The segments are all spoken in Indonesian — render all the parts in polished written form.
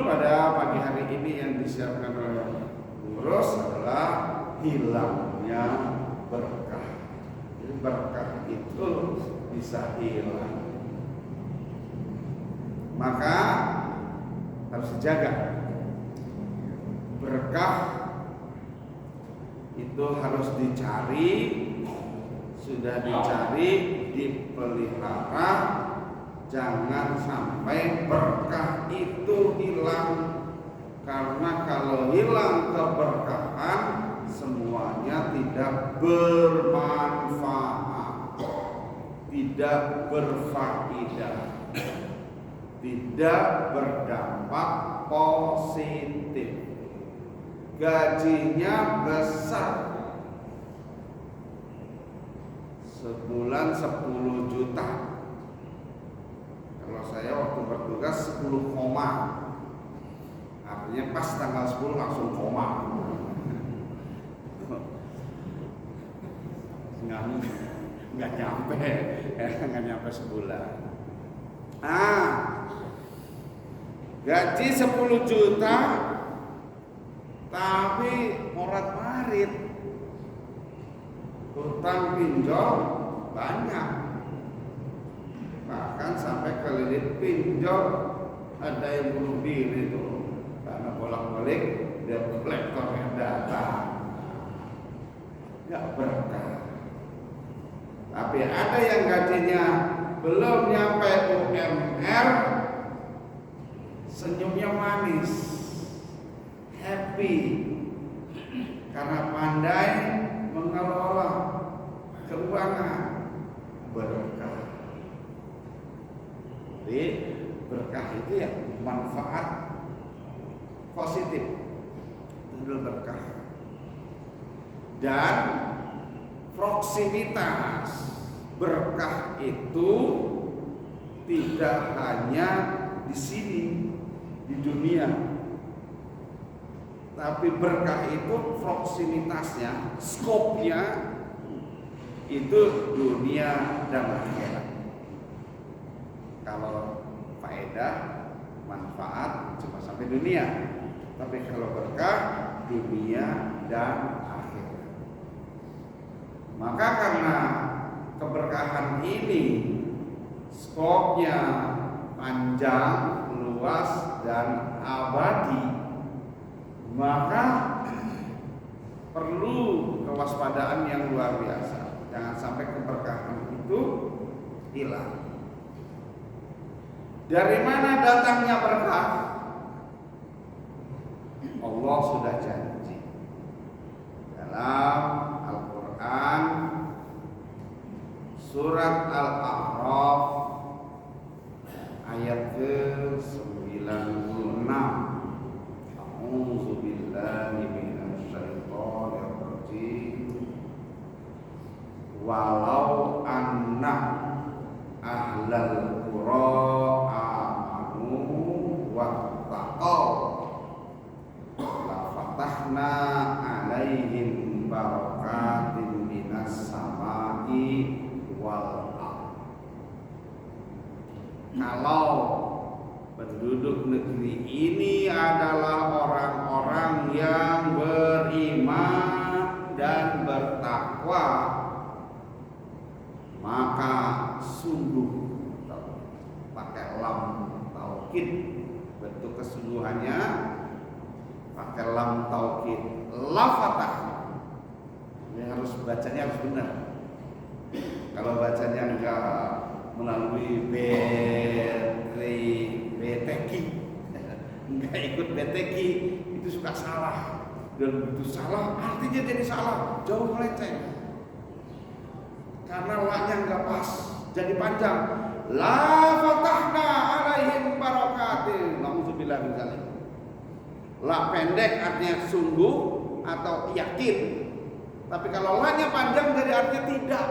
pada pagi hari ini yang disiapkan oleh pengurus adalah hilangnya berkah. Jadi berkah itu bisa hilang, maka harus dijaga. Berkah itu harus dicari, sudah dicari, dipelihara. Jangan sampai berkah itu hilang, karena kalau hilang keberkahan semuanya tidak bermanfaat, tidak berfaedah, tidak berdampak positif. Gajinya besar, sebulan 10 juta. Kalau saya waktu bertugas 10 koma, artinya pas tanggal 10 langsung koma. Nggak nyampe sebulan. Gaji 10 juta tapi morat marit, hutang pinjol banyak, bahkan sampai kelilit pinjol. Ada yang bunuh diri tuh karena bolak-balik debt collector yang datang. Nggak berkah. Tapi ada yang gajinya belum nyampe UMR, senyumnya manis, happy, karena pandai mengelola keuangan. Berkah. Jadi berkah itu ya manfaat positif, itu berkah. Dan proksimitas berkah itu tidak hanya di sini di dunia, tapi berkah itu proksimitasnya, skopnya itu dunia dan akhirat. Kalau faedah, manfaat cuma sampai dunia, tapi kalau berkah dunia dan akhirat. Maka karena keberkahan ini skopnya panjang, luas dan abadi, maka perlu kewaspadaan yang luar biasa. Jangan sampai keberkahan itu hilang. Dari mana datangnya berkah? Allah sudah janji dalam Al-Quran surat Al-A'raf ayat ke-96. A'udzu billahi minasyaitonir rajim. Walau anna ahlal qura amanu wattaqau la fatahna alaihim barakatin minas samai wal ardh. Kalau penduduk negeri ini adalah orang-orang yang beriman dan bertakwa, maka sungguh, pakai lam taukid, bentuk kesungguhannya pakai lam taukid, la fatah. Ini harus bacanya harus benar. Kalau bacanya enggak melalui BTQ, enggak ikut BTQ, itu suka salah. Dan itu salah, artinya jadi salah, jauh melenceng. Karena la-nya enggak pas, jadi panjang. La fatahna alaihim barakatin. Nauzubillah min dzalik. La pendek artinya sungguh atau yakin. Tapi kalau la-nya panjang jadi artinya tidak.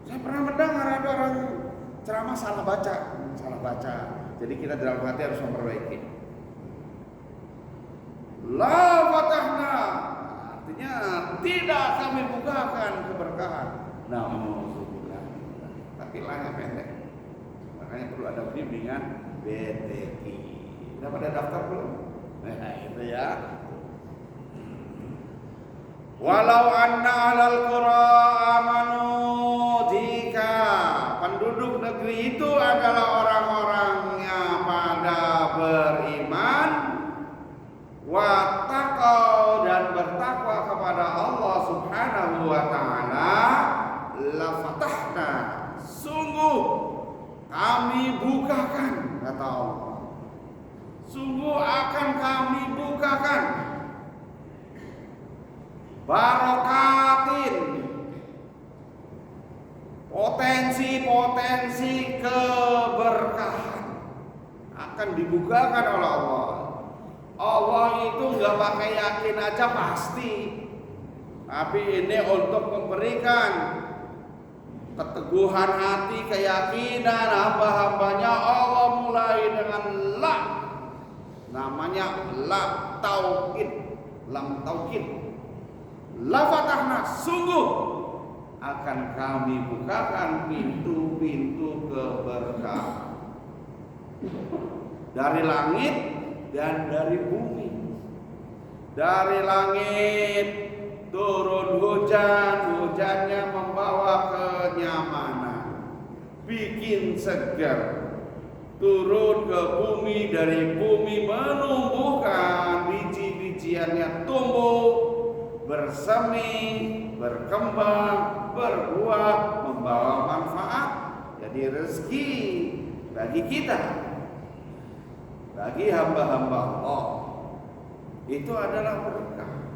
Saya pernah mendengar ada orang ceramah salah baca. Jadi kita dalam hati harus memperbaiki. La fatahna artinya tidak kami bukakan keberkahan. Nauzubillah. Tapi la-nya pendek. Makanya perlu ada bimbingan BTQ. Udah pada daftar belum? Nah, itu ya. Walau anna ahlal qura amanu, jika penduduk negeri itu adalah orang-orangnya pada beriman, wattaqau dan bertakwa kepada Allah Subhanahu wa taala, la fatahna, sungguh kami bukakan, kata Allah. Sungguh akan kami bukakan barokatin, potensi-potensi keberkahan akan dibukakan oleh Allah. Allah itu nggak pakai yakin aja pasti, tapi ini untuk memberikan keteguhan hati, keyakinan hamba-hambanya. Allah mulai dengan la, namanya la taukid, lam taukid. La fatahna, sungguh akan kami bukakan pintu-pintu keberkahan dari langit dan dari bumi. Dari langit turun hujan, hujannya membawa kenyamanan, bikin segar. Turun ke bumi, dari bumi menumbuhkan biji-bijiannya, tumbuh, bersemi, berkembang, berbuah, membawa manfaat, jadi rezeki bagi kita, bagi hamba-hamba Allah. Itu adalah berkah.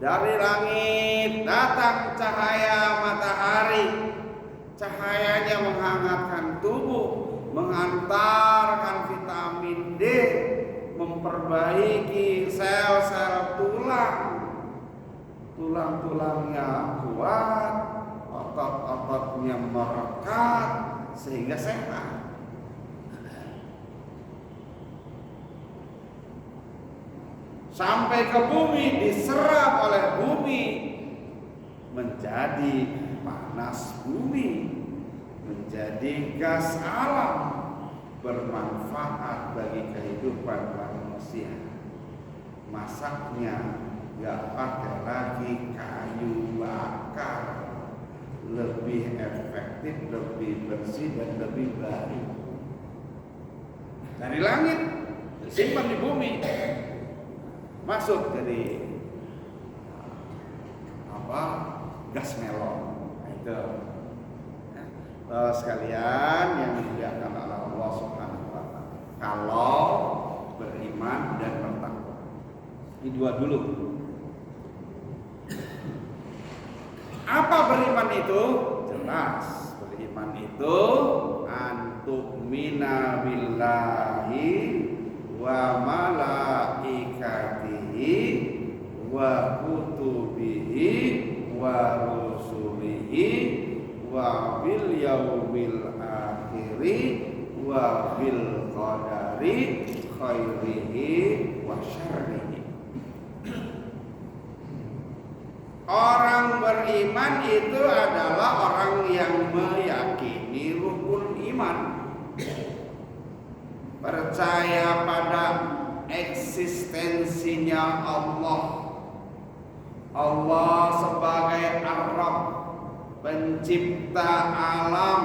Dari langit datang cahaya matahari, cahayanya menghangatkan tubuh, mengantarkan vitamin D, memperbaiki sel-sel tulang. Tulang-tulangnya kuat, otot-ototnya merekat sehingga sehat. Sampai ke bumi, diserap oleh bumi, menjadi panas bumi, menjadi gas alam, bermanfaat bagi kehidupan manusia. Masaknya nggak pakai lagi kayu bakar, lebih efektif, lebih bersih dan lebih baik. Dari langit simpan di bumi, masuk jadi gas melon. Itu sekalian yang dimuliakan oleh Allah Subhanahu wa taala. Kalau beriman dan bertakwa, ini dua dulu. Apa beriman itu? Jelas, beriman itu antu'mina billahi wa malaikatihi wa kutubihi wa rusulihi wa bil yaumil akhiri wa bil qadari khairihi wa syarrihi. Orang beriman itu adalah orang yang meyakini rukun iman, percaya pada eksistensinya Allah. Allah sebagai Ar-Rabb, pencipta alam,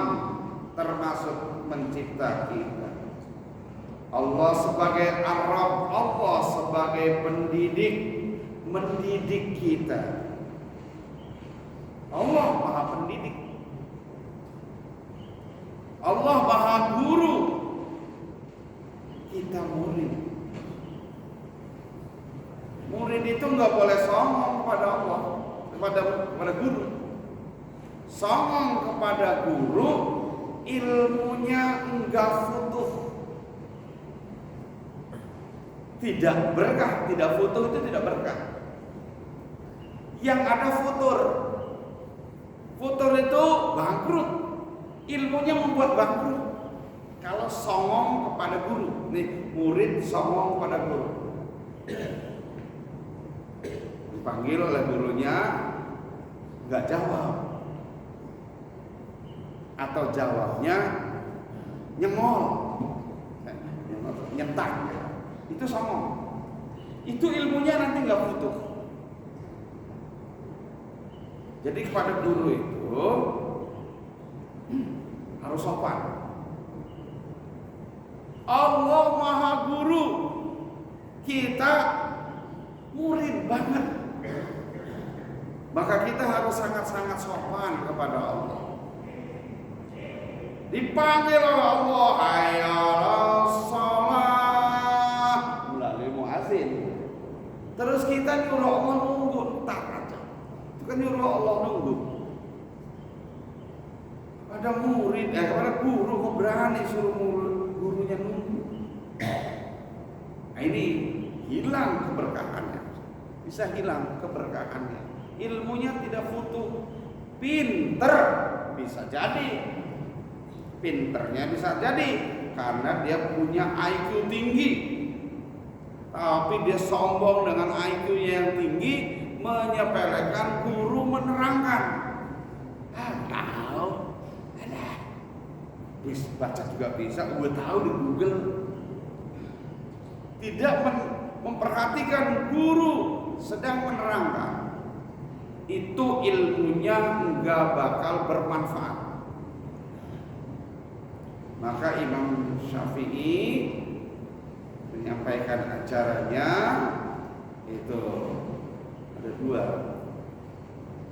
termasuk mencipta kita. Allah sebagai Ar-Rabb, Allah sebagai pendidik, mendidik kita. Allah Maha Pendidik, Allah Maha Guru, kita murid. Murid itu nggak boleh songong kepada Allah, kepada guru. Songong kepada guru, ilmunya enggak futuh, tidak berkah. Tidak futuh itu tidak berkah. Yang ada futur. Futur itu bangkrut, ilmunya membuat bangkrut. Kalau songong kepada guru, nih murid songong kepada guru, dipanggil oleh gurunya, nggak jawab, atau jawabnya nyengol. nyetak ya. Itu songong. Itu ilmunya nanti nggak butuh. Jadi kepada guru itu harus sopan. Allah Maha Guru, kita murid banget. Maka kita harus sangat-sangat sopan kepada Allah. Dipanggil oleh Allah, hayya 'alas shalah, melalui muazin. Terus kita nyuruh Allah nunggu, entar aja. Itu kan nyuruh Allah nunggu. Ada murid, kepada guru kok berani suruh gurunya nunggu. Nah ini hilang keberkahannya, bisa hilang keberkahannya. Ilmunya tidak butuh pinter, bisa jadi pinternya bisa jadi karena dia punya IQ tinggi, tapi dia sombong dengan IQ-nya yang tinggi, menyepelekan guru menerangkan. Tahu, bisa baca juga bisa, gue tahu di Google. Tidak memperhatikan guru sedang menerangkan, itu ilmunya nggak bakal bermanfaat. Maka Imam Syafi'i menyampaikan acaranya itu ada dua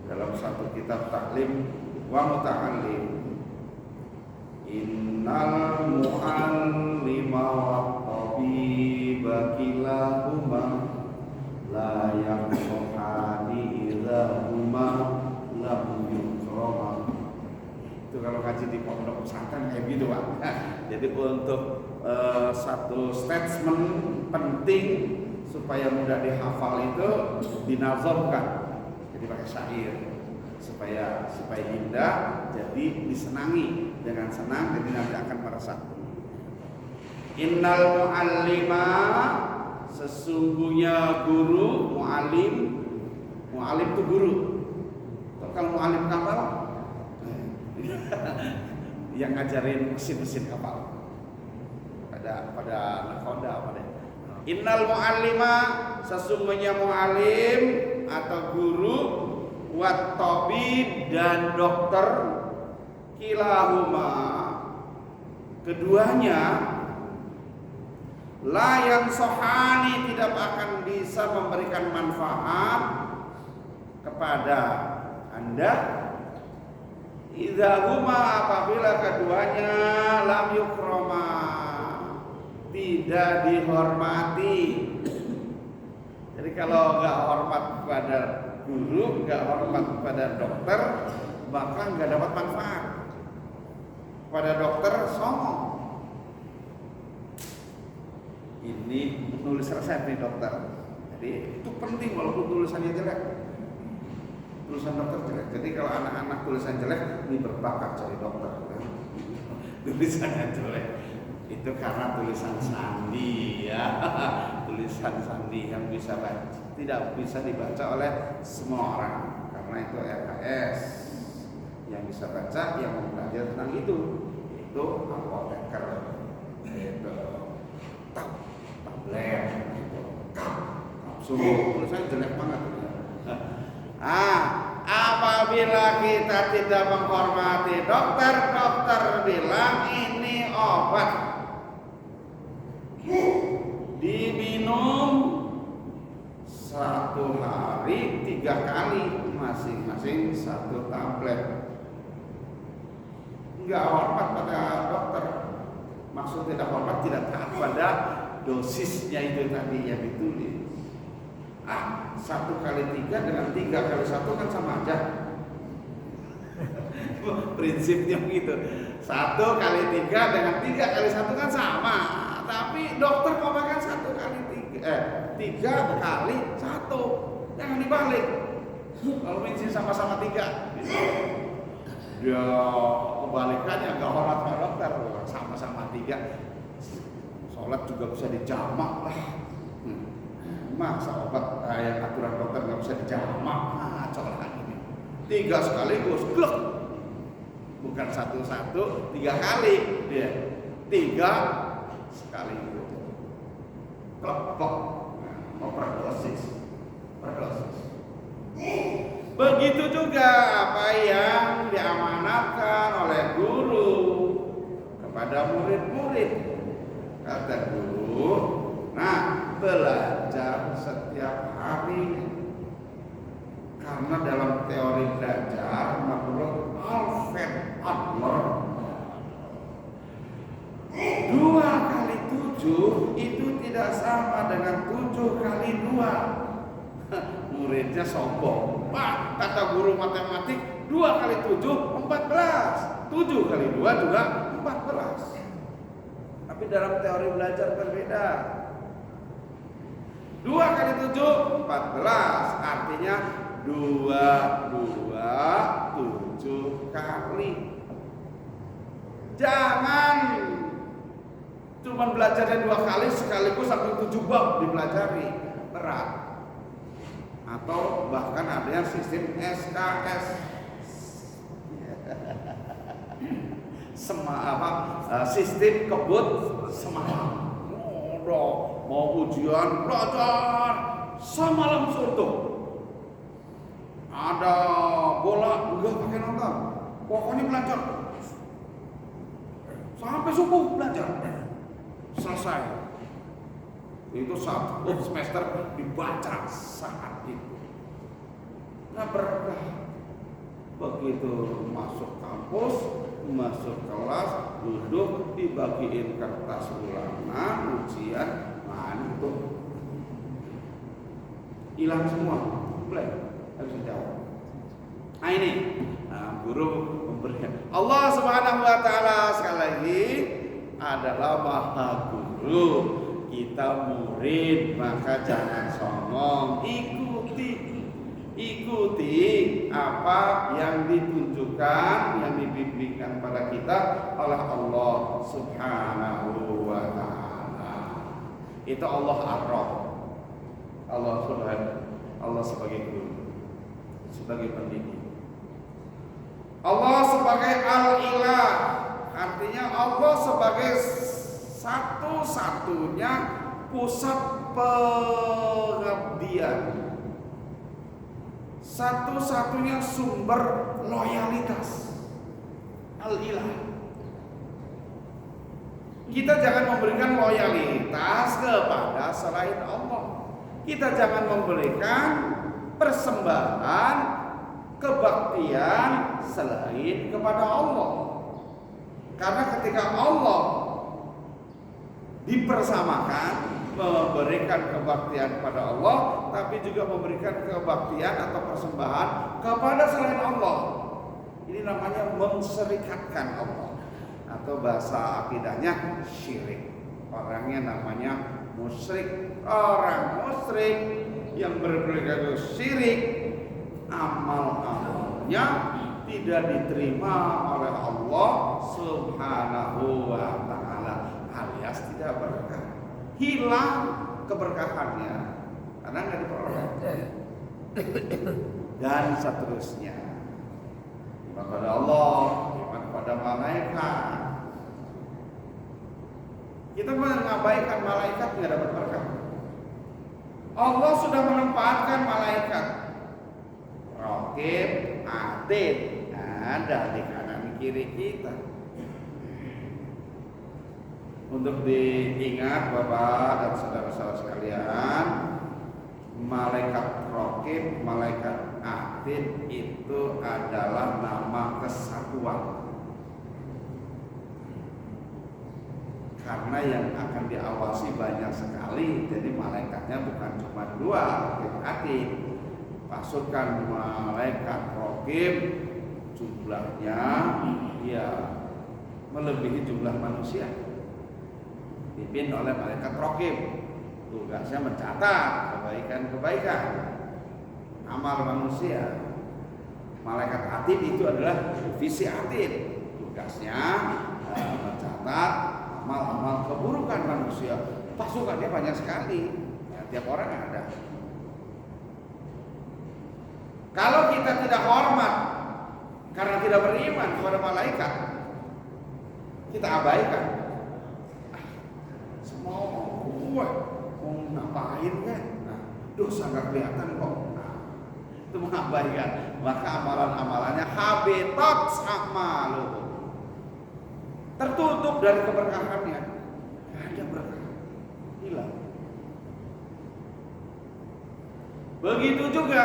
dalam satu kitab Taklim wa Muta'allim. Innal mu'allima wa tabiba kilahuma la yaqhani idza huma lam yukrama. Itu kalau kaji di pondok pesantren kayak gitu Pak. Jadi untuk satu statement penting supaya mudah dihafal itu dinazamkan. Jadi pakai syair supaya indah, jadi disenangi dengan senang, jadi nanti akan meresap. Innal mu'allima, sesungguhnya guru, mu'allim itu guru. Kalau mu'allim kapal yang ngajarin mesin kapal pada nakoda pada. Innal mu'allima, sesungguhnya mu'allim atau guru, wat tabib dan dokter, kilahuma, keduanya la yang sohani, tidak akan bisa memberikan manfaat kepada Anda. Idza huma, apabila keduanya lam yukrama, tidak dihormati. Jadi kalau nggak hormat kepada guru, nggak hormat kepada dokter, maka nggak dapat manfaat. Pada dokter songong. Ini menulis resep nih dokter. Jadi itu penting walaupun tulisannya jelek. Tulisan dokter jelek. Jadi kalau anak-anak tulisan jelek, ini berbakat jadi dokter. Tulisannya jelek. Itu karena tulisan sandi ya. Tulisan sandi yang bisa baca, tidak bisa dibaca oleh semua orang. Karena itu RKS. Yang bisa baca, yang mau belajar tentang itu apoteker, itu tablet, kapsul. Tulisannya jelek banget. Apabila kita tidak menghormati dokter bilang ini obat, diminum 1 hari 3 kali, masing-masing 1 tablet. Enggak hormat pada dokter. Maksud tidak hormat, tidak taat pada dosisnya itu tadi yang ditulis. 1 kali 3 dengan 3 kali 1 kan sama aja. Prinsipnya begitu. 1 kali 3 dengan 3 kali 1 kan sama. Tapi dokter mau makan 1 kali 3 kali 1. Jangan dibalik. Kalau bensin sama-sama 3, dia kebalikannya nggak hormat sama dokter. Sama-sama 3, sholat juga bisa dijamak lah. Masa obat yang aturan dokter nggak bisa dijamak? Coba ini 3 sekaligus, gluk. Bukan 1-1, 3 kali dia. 3 sekaligus. klepok, overdosis. Begitu juga apa yang diamanatkan oleh guru kepada murid-murid. Kata guru, nah belajar setiap hari. Karena dalam teori belajar menurut Alfred Adler 2 kali 7 itu tidak sama dengan 7 kali 2. Muridnya sombong. Pak, kata guru matematik 2 kali 7 14. 7 kali 2 juga 14. Tapi dalam teori belajar berbeda. 2 kali 7 14. Artinya 7 kali. Jangan cuma belajarnya 2 kali sekaligus sampai 7 bab dipelajari, berat. Atau bahkan ada yang sistem SKS, sistem kebut semalam. Mau ujian belajar semalam suntuk. Ada bola enggak pakai nonton, pokoknya belajar sampai subuh belajar selesai. Itu 1 semester dibaca saat itu. Nah berkah. Begitu masuk kampus, masuk kelas, duduk, dibagiin kertas ulangan, ujian, ngantuk, hilang semua, blank, harus dijawab. Nah ini, guru memberikan. Allah Subhanahu Wa Taala sekali lagi adalah Maha Guru. Kita murid, maka jangan sombong. Ikuti apa yang ditunjukkan, yang dibimbingkan pada kita oleh Allah Subhanahu Wa Taala. Itu Allah Ar-Rabb. Allah sebagai guru, sebagai pendidik. Allah sebagai Al-Ilah, artinya Allah sebagai satu-satunya pusat pengabdian, satu-satunya sumber loyalitas. Al-Ilah. Kita jangan memberikan loyalitas kepada selain Allah. Kita jangan memberikan persembahan kebaktian selain kepada Allah. Karena ketika Allah dipersamakan, memberikan kebaktian kepada Allah, tapi juga memberikan kebaktian atau persembahan kepada selain Allah. Ini namanya menserikatkan Allah, atau bahasa akidahnya syirik. Orangnya namanya musyrik. Orang musyrik yang berperilaku syirik, amal-amalnya tidak diterima oleh Allah Subhanahu Wa Taala, alias tidak berkah, hilang keberkahannya karena nggak diperoleh, dan seterusnya. Iman pada Allah, iman pada malaikat. Kita mengabaikan malaikat nggak dapat berkah. Allah sudah menempatkan malaikat Raqib, Atid, ada di kanan kiri kita. Untuk diingat Bapak dan saudara-saudara sekalian, malaikat Raqib, malaikat Atid itu adalah nama kesatuan. Karena yang akan diawasi banyak sekali, jadi malaikatnya bukan cuma 2, Raqib Atid. Pasukan malaikat Raqib jumlahnya ya melebihi jumlah manusia. Dipimpin oleh malaikat Raqib. Tugasnya mencatat kebaikan-kebaikan amal manusia. Malaikat Atid itu adalah divisi Atid. Tugasnya mencatat amal-amal keburukan manusia. Pasukannya banyak sekali, ya, tiap orang ada. Kalau kita tidak hormat karena tidak beriman kepada malaikat, kita abaikan. Semua gue ngapain kan? Nah, dosa nggak kelihatan kok. Nah, itu mengabaikan. Maka amalan-amalannya habitat sama loh. Tertutup dari keberkahannya. Nggak ada berkah. Hilang. Begitu juga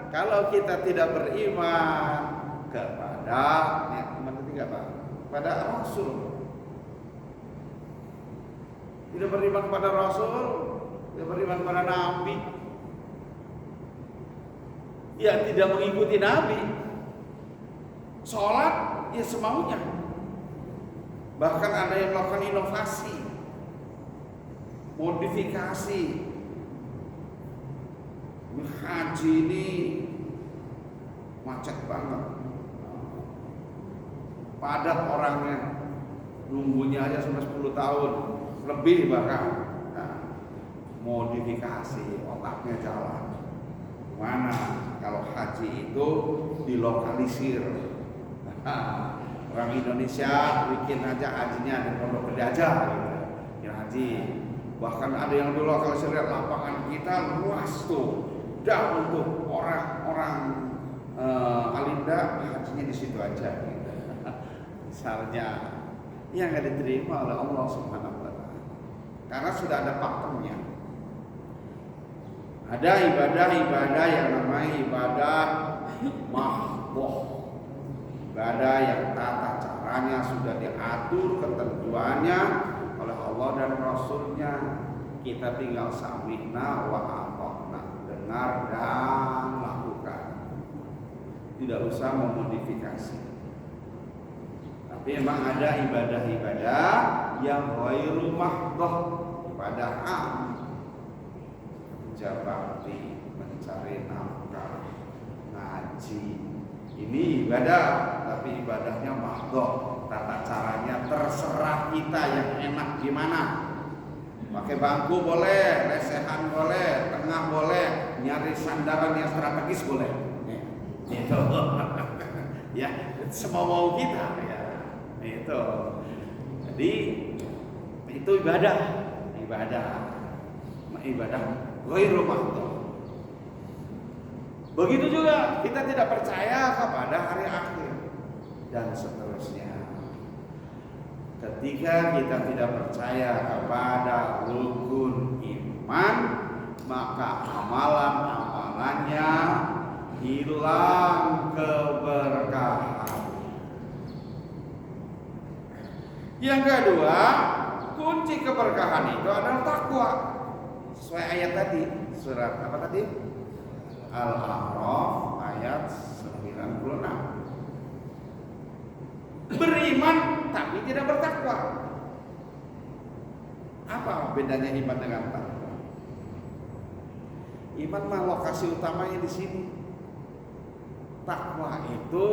kalau kita tidak beriman kepada yang ketiga Pak, pada Rasul. Tidak beriman kepada Rasul, tidak beriman kepada Nabi. Ya tidak mengikuti Nabi. Sholat ya semaunya. Bahkan ada yang melakukan inovasi, modifikasi. Haji ini macet banget, padat orangnya, nunggunya aja sampai 10 tahun lebih bahkan. Nah, modifikasi, otaknya jalan. Mana kalau haji itu dilokalisir. Nah, orang Indonesia bikin aja hajinya di Pondok Gede aja gitu. Ya haji. Bahkan ada yang dilokalisir, lapangan kita luas tuh. Dan untuk orang-orang Alinda hajinya di situ aja gitu. Misalnya yang nggak diterima oleh Allah Subhanahu wa Ta'ala karena sudah ada pakemnya. Ada ibadah-ibadah yang namanya ibadah mahdhah, ibadah yang tata caranya sudah diatur ketentuannya oleh Allah dan Rasulnya. Kita tinggal sami'na wa ata'na, dengar dan lakukan, tidak usah memodifikasi. Tapi memang ada ibadah-ibadah yang ghairu mahdhah, ibadah kerja bakti, mencari nafkah, ngaji. Ini ibadah, tapi ibadahnya mahdhah, tata caranya terserah kita yang enak gimana. Pakai bangku boleh, lesehan boleh, tengah boleh, nyari sandaran yang strategis boleh. Itu ya semua mau kita ya. Itu. Jadi itu ibadah ghairu mahdhah. Begitu juga kita tidak percaya kepada hari akhir dan seterusnya. Ketika kita tidak percaya kepada rukun iman, maka amalan-amalannya hilang keberkahan. Yang kedua, kunci keberkahan itu adalah takwa. Sesuai ayat tadi, surat apa tadi? Al-A'raf ayat 96. Beriman tapi tidak bertakwa. Apa bedanya iman dengan takwa? Iman mah lokasi utamanya di sini. Takwa itu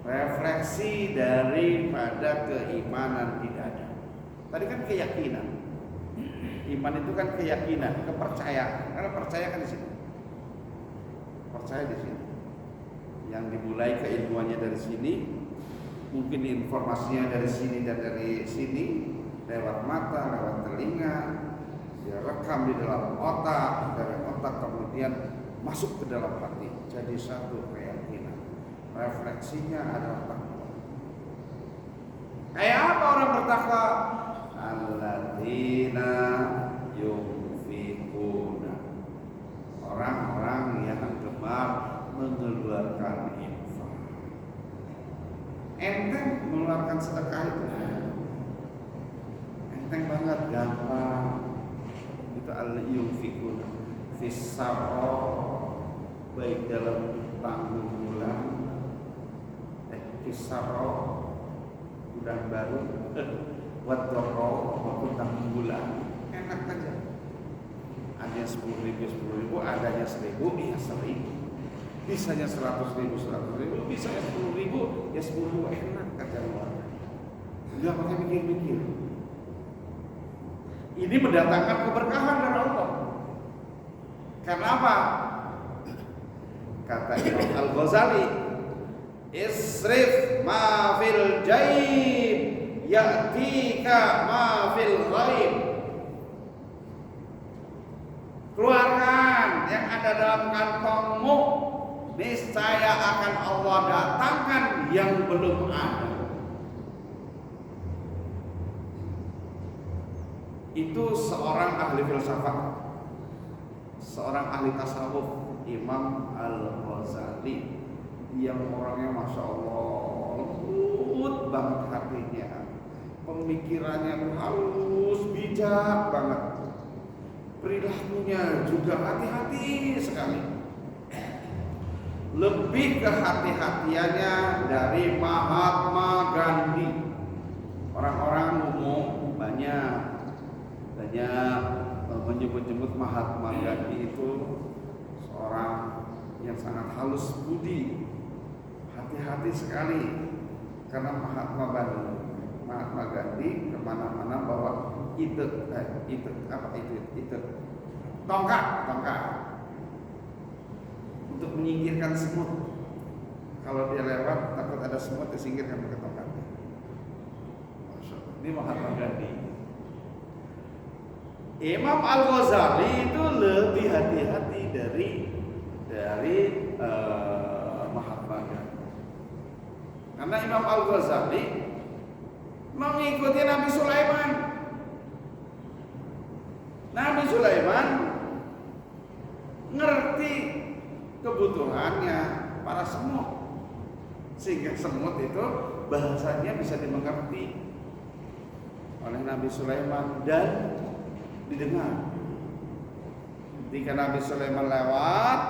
refleksi daripada keimanan di dada. Tadi kan keyakinan. Iman itu kan keyakinan, kepercayaan. Karena percaya kan di sini. Percaya di sini. Yang dimulai keilmuannya dari sini, mungkin informasinya dari sini dan dari sini, lewat mata, lewat telinga, dia rekam di dalam otak, dari otak kemudian masuk ke dalam hati, jadi satu keyakinan. Refleksinya adalah takwa. Kayak apa orang bertakwa? Alladzina yunfikuna, orang-orang yang gemar mengeluarkan infak. Enteng mengeluarkan sedekah itu, enteng banget, gampang. Itu al-yunfikuna fis-sarra, baik dalam tanggung bulan, fis-sarra bulan baru, wad-dharra maupun tanggung bulan, enak aja. Ada 10.000, adanya 1.000, ya 1.000. Bisanya 100.000, bisanya 10.000, ya 10.000, enak kata orang. Enggak pakai mikir-mikir. Ini mendatangkan keberkahan dari Allah. Karena apa? Kata Imam Al-Ghazali, isrif ma fil jaib ya'tika ma fil ghaib. keluarkan yang ada dalam kantongmu, niscaya akan Allah datangkan yang belum ada. Itu seorang ahli filsafat, seorang ahli tasawuf, Imam Al-Ghazali, yang orangnya masya Allah lembut banget hatinya, pemikirannya halus, bijak banget, perilakunya juga hati-hati sekali, lebih kehati-hatiannya dari Mahatma Gandhi. Orang-orang umum banyak menyebut-nyebut Mahatma Gandhi itu seorang yang sangat halus budi, hati-hati sekali, karena Mahatma Gandhi kemana-mana bawa tongkat untuk menyingkirkan semut. Kalau dia lewat takut ada semut, disingkirkan pakai tongkatnya. Ini Mahatma Gandhi. Imam Al-Ghazali itu lebih hati-hati dari Mahatma Gandhi. Karena Imam Al-Ghazali mengikuti Nabi Sulaiman. Nabi Sulaiman ngerti kebutuhannya para semut, sehingga semut itu bahasanya bisa dimengerti oleh Nabi Sulaiman dan didengar. Ketika Nabi Sulaiman lewat,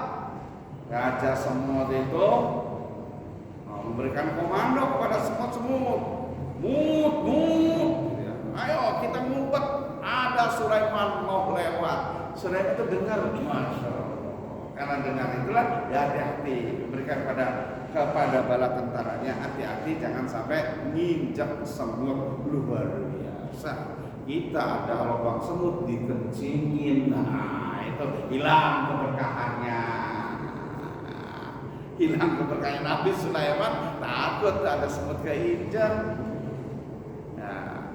raja semut itu memberikan komando kepada semut-semut, mut, ayo kita ngumpet, ada Sulaiman mau lewat. Sulaiman itu dengar, masya Allah. Karena dengar itulah, ya hati-hati, memberikan kepada bala tentaranya, hati-hati jangan sampai nginjak semut luar biasa. Kita ada lubang semut dikencingin, nah itu hilang keberkahannya. Hilang keberkahan. Nabi Sulaiman takut ada semut keinjak. Nah,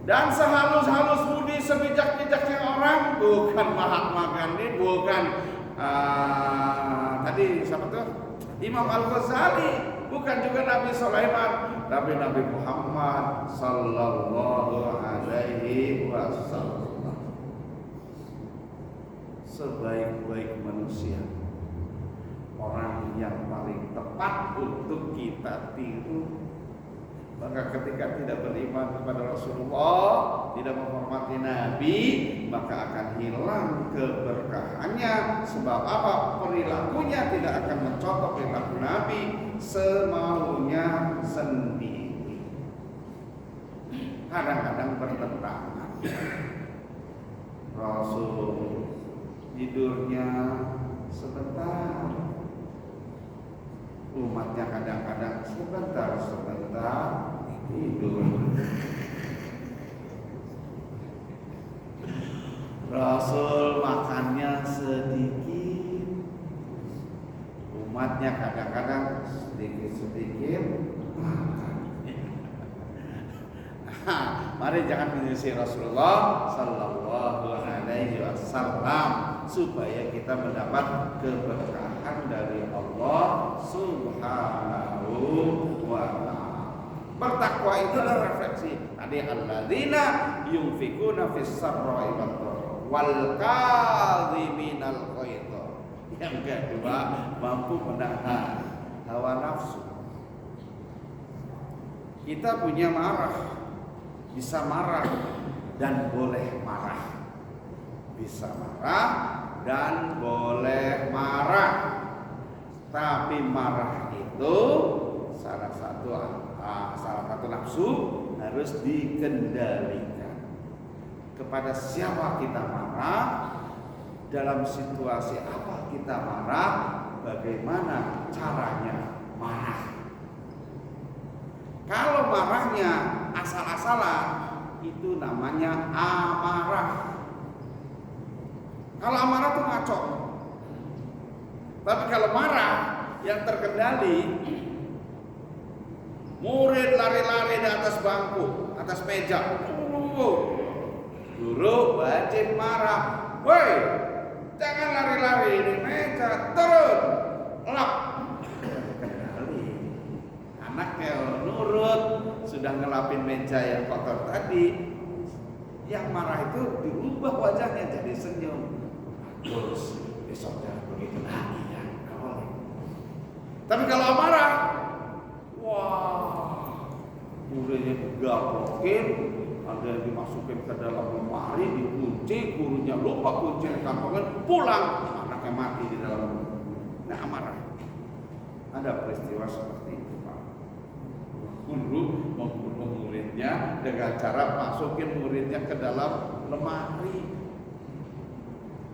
dan sehalus-halus budi, sebijak-bijaknya orang bukan Mahatma Gandhi, bukan tadi siapa tuh? Imam Al-Ghazali, bukan juga Nabi Sulaiman, tapi Nabi Muhammad sallallahu alaihi wasallam, sebaik-baik manusia, orang yang paling tepat untuk kita tiru. Maka ketika tidak beriman kepada Rasulullah, tidak menghormati Nabi, maka akan hilang keberkahannya. Sebab apa? Perilakunya tidak akan mencontoh perilaku Nabi, semaunya sendiri. Kadang-kadang bertentangan. Rasul tidurnya sebentar, umatnya kadang-kadang sebentar tidur. Rasul makannya sedikit, umatnya kadang-kadang sedikit makan. Mari jangan menyusui Rasulullah sallallahu alaihi wasallam, supaya kita mendapat keberkahan dari Allah subhanahu wa ta'ala. Bertakwa itu adalah refleksi. Tadi alladzina yunfikuna fis sarra'i wal kadhiminal ghaidha. Yang kedua, mampu menahan hawa nafsu. Kita punya marah, bisa marah dan boleh marah. Bisa marah dan boleh marah. Tapi marah itu salah satu nafsu harus dikendalikan. Kepada siapa kita marah, dalam situasi apa kita marah, bagaimana caranya marah. Kalau marahnya asal-asalan, itu namanya amarah. Kalau amarah itu ngaco. Tapi kalau marah yang terkendali, murid lari-lari di atas bangku, atas meja, Guru wajib marah. Woi, jangan lari-lari di meja, turun. Lap. Kendali. Anaknya nurut, sudah ngelapin meja yang kotor tadi. Yang marah itu dirubah wajahnya jadi senyum. Terus besok jangan begitu lagi ya. Tapi kalau amarah, wah, gurunya digablokin, ada yang dimasukin ke dalam lemari, dikunci, gurunya lupa kunci kantongan, pulang, anaknya mati di dalam. Nah, amarah. Ada peristiwa seperti itu, Pak. Guru membunuh muridnya dengan cara masukin muridnya ke dalam lemari.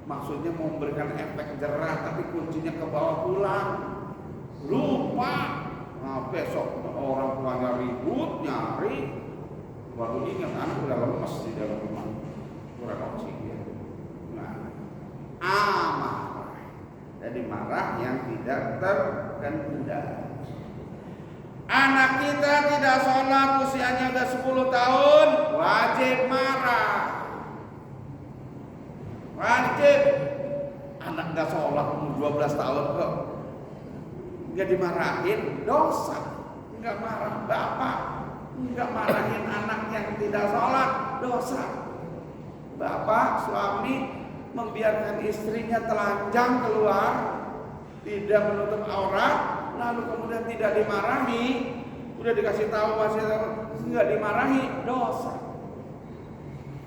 Maksudnya memberikan efek jerah, tapi kuncinya ke bawah pulang. Lupa. Nah, besok orang tuanya ribut nyari, baru ingat anak udah lemes di dalam rumah, kurang oksigen. Nah, amarah. Jadi marah yang tidak terkendali. Anak kita tidak sholat, usianya udah 10 tahun, wajib marah. Wajib. Anak nggak sholat umur 12 tahun kok nggak dimarahin, dosa. Nggak marah bapak, nggak marahin anak yang tidak sholat, dosa. Bapak suami membiarkan istrinya telanjang keluar, tidak menutup aurat, lalu kemudian tidak dimarahi, udah dikasih tahu masih nggak dimarahi, dosa.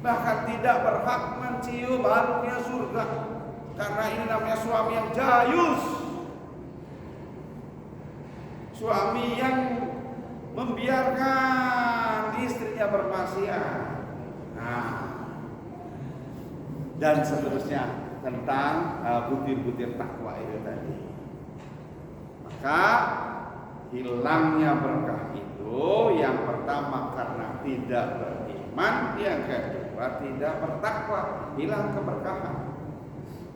Bahkan tidak berhak mencium harumnya surga, karena ini namanya suami yang jayus, suami yang membiarkan istrinya bermaksiat. Nah, dan seterusnya tentang butir-butir takwa itu tadi. Maka hilangnya berkah itu yang pertama karena tidak beriman, yang kedua tidak bertakwa, hilang keberkahan.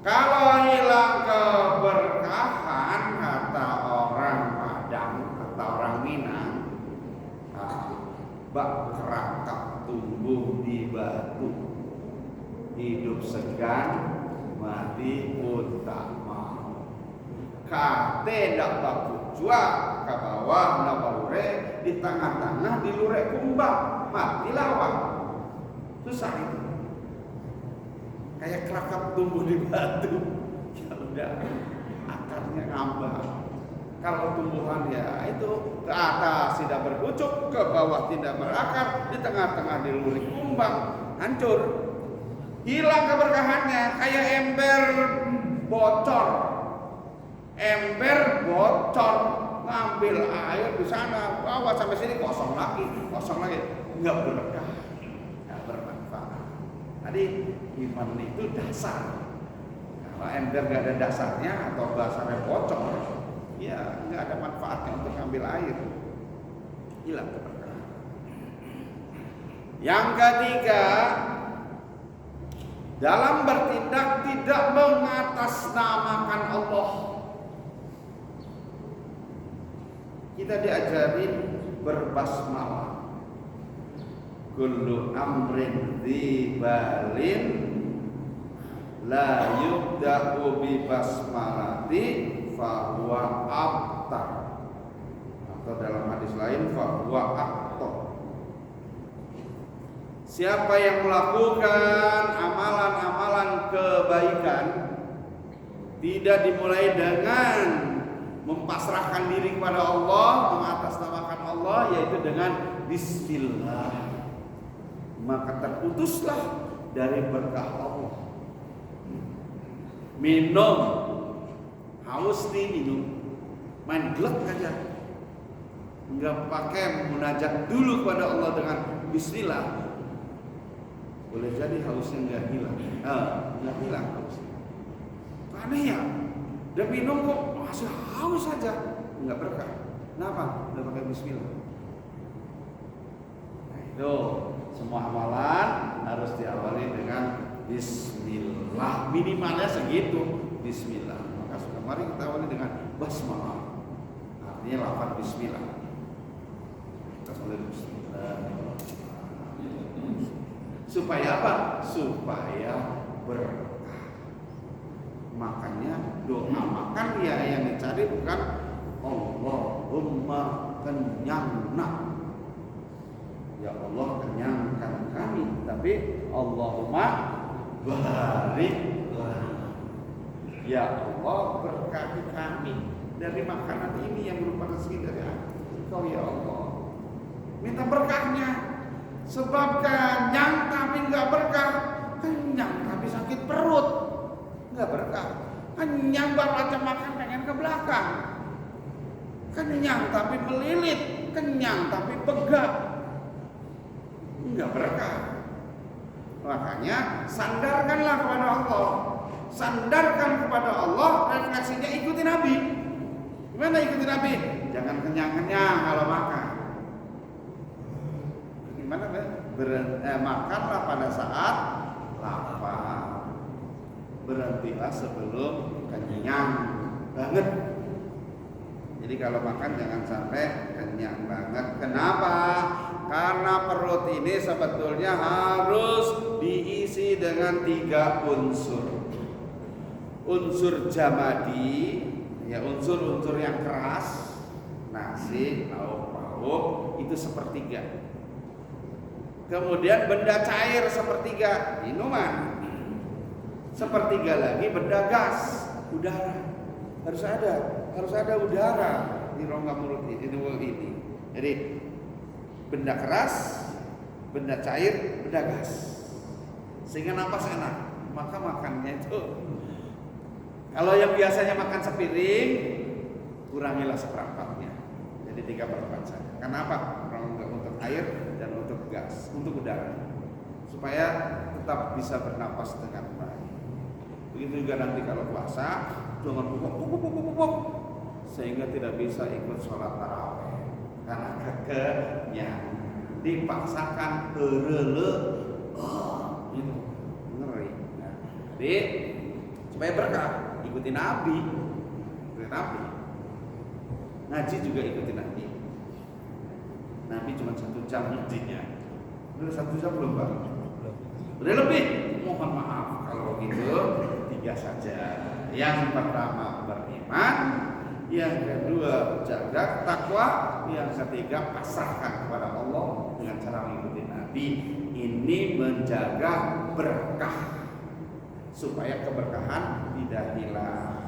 Kalau hilang keberkahan, kata orang Padang, kata orang Minang, bak kerakak tumbuh di batu, hidup segan mati pun tak mau. Kate dak baku jua ke bawah nabalure, di tengah-tengah dilure kumbang mati lawan. Susah itu. Kayak kerakak tumbuh di batu, ya udah akarnya ngambang. Kalau tumbuhan ya itu ke atas tidak berpucuk, ke bawah tidak berakar, di tengah-tengah dilurik kumbang, hancur. Hilang keberkahannya, kayak ember bocor. Ember bocor, ngambil air di sana, bawa sampai sini kosong lagi, nggak berkah, nggak bermanfaat. Tadi iman itu dasar. Kalau ember nggak ada dasarnya atau dasarnya bocor, ya nggak ada manfaatnya untuk ngambil air, hilang keberkahan. Yang ketiga, dalam bertindak tidak mengatasnamakan Allah. Kita diajarin berbasmalah. Kullu amrin dzibalin la yubda'u bi basmalati fahuwa abtar, atau dalam hadis lain fahuwa aktor. Siapa yang melakukan amalan-amalan kebaikan tidak dimulai dengan mempasrahkan diri kepada Allah, mengatasnamakan Allah, yaitu dengan bismillah, maka terputuslah dari berkah Allah. Minum, haus nih minum, main glek aja, nggak pakai munajat dulu kepada Allah dengan bismillah, boleh jadi hausnya nggak hilang, nggak hilang hausnya. Aneh ya, udah minum kok masih haus saja, nggak berkah. Kenapa? Nggak pakai bismillah. Nah, itu semua amalan harus diawali dengan bismillah, minimalnya segitu, bismillah. Maka mari kita awali dengan basmalah, artinya lafaz bismillah. Kita mulai bismillah. Supaya apa? Supaya berkah. Makanya doa makan ya yang dicari bukan Allahumma kenyangna, ya Allah kenyangkan kami, tapi Allahumma barik lana, ya Allah berkati kami dari makanan ini yang berupa rezeki dari Engkau ya Allah. Minta berkahnya, sebab kenyang tapi nggak berkah, kenyang tapi sakit perut, nggak berkah. Kenyang baru aja makan pengen ke belakang, kenyang tapi melilit, kenyang tapi begak, nggak berkah. Makanya sandarkanlah kepada Allah, sandarkan kepada Allah, refleksinya ikuti Nabi. Gimana ikuti Nabi? Jangan kenyang-kenyang kalau makan. Gimana? Makanlah pada saat lapar. Berhentilah sebelum kenyang banget. Jadi kalau makan jangan sampai kenyang banget. Kenapa? Karena perut ini sebetulnya harus diisi dengan 3 unsur. Unsur jamadi, ya unsur-unsur yang keras, nasi, lauk pauk itu sepertiga. Kemudian benda cair sepertiga, minuman. Sepertiga lagi benda gas, udara. Harus ada udara di rongga mulut ini. Jadi benda keras, benda cair, benda gas. Sehingga napas enak. Maka makannya itu, kalau yang biasanya makan sepiring, kurangilah seperempatnya. Jadi 3/4 saja. Kenapa? Untuk air dan untuk gas, untuk udara, supaya tetap bisa bernapas dengan baik. Begitu juga nanti kalau puasa, jangan pupuk, sehingga tidak bisa ikut sholat tarawih karena kekenyangan. Dipaksakan terele, itu ngeri. Nah, jadi supaya berkah, ikuti Nabi. Ngaji juga ikuti Nabi. Nabi cuma 1 jam ngajinya. Udah 1 jam belum Pak? Udah lebih. Mohon maaf kalau gitu 3 saja. Yang pertama beriman, yang kedua jaga takwa, yang ketiga pasrahkan kepada Allah dengan cara mengikuti Nabi. Ini menjaga berkah supaya keberkahan tidak hilang.